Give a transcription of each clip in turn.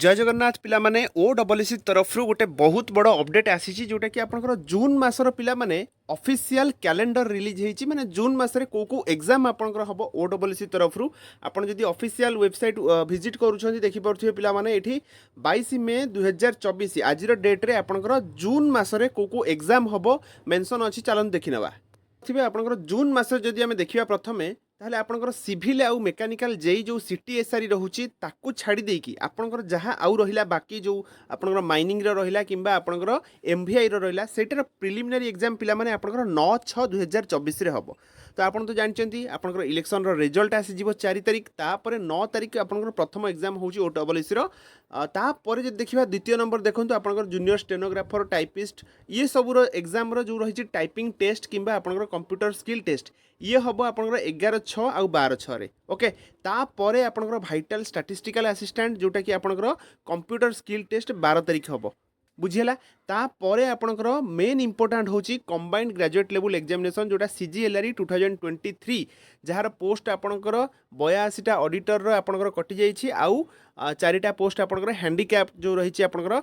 जय जगन्नाथ पिला माने ओडब्ल्यूसी तरफ गोटे बहुत बड़ अपडेट आसी जोटा कि आपनकर जून मासर पिला माने ऑफिशियल कैलेंडर रिलीज होईची माने जून मासरे को एग्जाम आपनकर हबो ओडब्ल्यूसी तरफ आपन जदि ऑफिशियल वेबसाइट विजिट करूछंती देखि परथिबे पिला माने एठी 22 मे 2024 आजिर डेट रे आपनकर जून मासरे को एग्जाम हबो मेंशन अछि चलन देखिनवा थिबे आपनकर जून मासरे जदि हमें देखिबा प्रथमे ताहले आपनकर सिविल आउ मेकानिकल जेई जो सीटीएसआर रहुची ताकू छाड़ी देकी आपनकर जहाँ आउ रहिला बाकी जो आपनकर माइनिंग रो रहिला किंबा आपनकर एमवीआई रो रहिला सेटर प्रिलिमिनरी एग्जाम पिला माने आपनकर 9/6/2024 रे हबो। तो आपन तो जानचंती आपनकर इलेक्शन रो रिजल्ट आसी जीवो 4 तारिख तापर 9 तारिख आपनकर प्रथम एग्जाम होची ओडब्ल्यूसी रो तापर जे देखिबा द्वितीय नंबर देखंतु आपनकर जूनियर स्टेनोग्राफर टाइपिस्ट ये सब रो एग्जाम रो जो रहिची टाइपिंग टेस्ट किंबा आपनकर कंप्यूटर स्किल टेस्ट ये हम आपंकर 11/6 आउ 12/6 रे ओके तापर आपंकर भाइटाल स्टाटिस्टिकल असिस्टेंट जोटा कि आपंकर कंप्यूटर स्किल टेस्ट 12 तारिख हम बुझीला तापर आपंकर मेन इंपोर्टाट होची कंबाइंड ग्रेजुएट लेवल एग्जामिनेशन जोटा सीजीएलआरई 2023 जार पोस्ट आपंकर 82टा ऑडिटर रो आपंकर कटि जाइछि आउ 4टा पोस्ट आपंकर हैंडीकैप जो रही आपंकर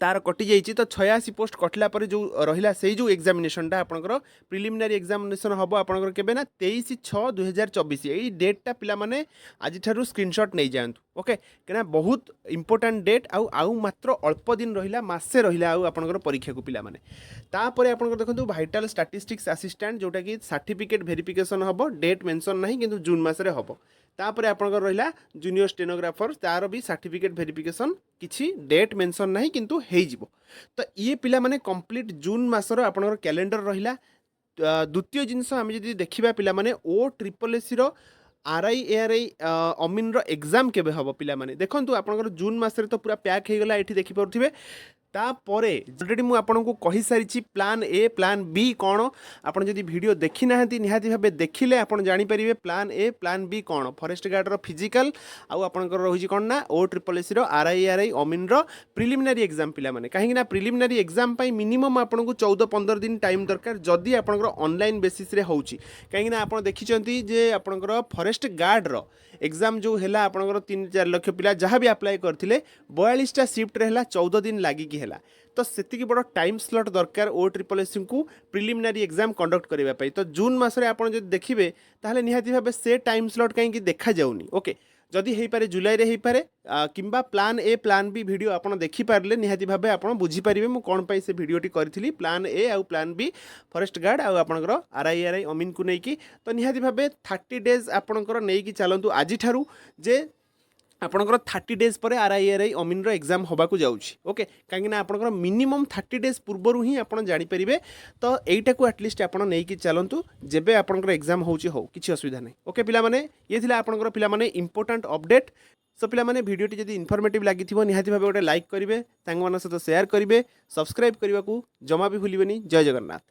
तार कटि जाइए तो 86 पोस्ट कटला पर जो रहिला से जो एग्जामिनेशनटा आपनकर प्रिलिमिनरी एग्जामिनेशन हम आपनकर केबे ना 23/6/2024 यही डेटटा पिला माने आज ठारू स्क्रीनशॉट नहीं जातु ओके कना बहुत इंपोर्टेंट डेट आउ मात्र अल्प दिन रहिला मासे रहिला आउ आपनकर परीक्षा को पिला माने तापर आपनकर देखंतु भाइटल स्टैटिस्टिक्स असिस्टेंट जोटा कि सर्टिफिकेट वेरिफिकेशन हबो डेट मेंशन नहीं किंतु जून मासरे हबो तापर आपनकर रहिला जूनियर स्टेनोग्राफर तार भी सर्टिफिकेट वेरिफिकेशन किछि डेट मेंशन नहीं किंतु हेइ जिवो। तो ये पिला माने कंप्लीट जून मासर आपनकर कैलेंडर रहिला। द्वितीय जिनस आम जदि देखिबा पिला माने ओ ट्रिपल एस रो आरआई एआरआई अमीन रो एग्जाम केबे हबो पिला माने देखंतु आपनकर जून मासरे तो पूरा पैक हे गला एठी देखि परथिबे तापरे ऑलरेडी मु आपनको कहि सारिछि प्लान ए प्लान बी कौन आपन जदि वीडियो देखि नाहंती निहाती भाबे देखिले आपन जानि परिबे प्लान ए प्लान बी कौन फॉरेस्ट गार्ड रो फिजिकल आउ आपनकर रहिछि कोन ना ओ ट्रिपल एस रो आरआईआरआई अमीन रो प्रिलिमिनरी एग्जाम पिला माने काहे ना प्रिलिमिनरी एग्जाम पई मिनिमम आपनको 14-15 दिन टाइम दरकार जदि आपनकर ऑनलाइन बेसिस रे होउछि काहे ना आपन देखिचंती जे आपनकर फॉरेस्ट गार्ड रो एग्जाम जो हैला आपनकर 3-4 लाख पिला जहाँ भी अप्लाई करथिले 42टा शिफ्ट रहला 14 दिन लागिकी हैला तो सेतिकी बड़ टाइम स्लॉट दरकार ओ ट्रिपल एस को प्रिलिमिनरी एग्जाम कंडक्ट करबा पई तो जून मासरे आपन जदि देखिबे ताहले निहाती भाबे से टाइम स्लॉट काहे देखा जाउनी ओके जदि हेई पारे जुलाई रे हेई पारे किंबा plan A plan B video आपन देखि पारले निहाती भाबे आपन बुझी परिबे मु कोन पई से वीडियोटी करथिली प्लान ए आउ प्लान बी फॉरेस्ट गार्ड आउ आपनकर आरआईआरआई अमीन को नेकी तो निहाती भाबे 30 डेज आपनकर नेकी चलंतु आजि ठारू जे आपनकर 30 डेज पर आरआईआरआई अमीन रो एग्जाम होबा को जाउछि ओके काहे ना आपनकर मिनिमम 30 डेज पूर्वरु ही आपन जानि परिबे तो एइटा को एटलीस्ट आपन नै कि चलंतु जेबे आपनकर एग्जाम होउछि हो किछि असुविधा नै ओके पिला माने ये थिला आपनकर पिला माने इंपोर्टेंट अपडेट सो पिला माने वीडियोटी जदि इन्फॉर्मेटिव लागिथिबो निहाती भाबे गोटे लाइक करिवे सांग मान सहित शेयर करिवे सब्सक्राइब करबा को जमा भी भूलिबेनी। जय जगन्नाथ।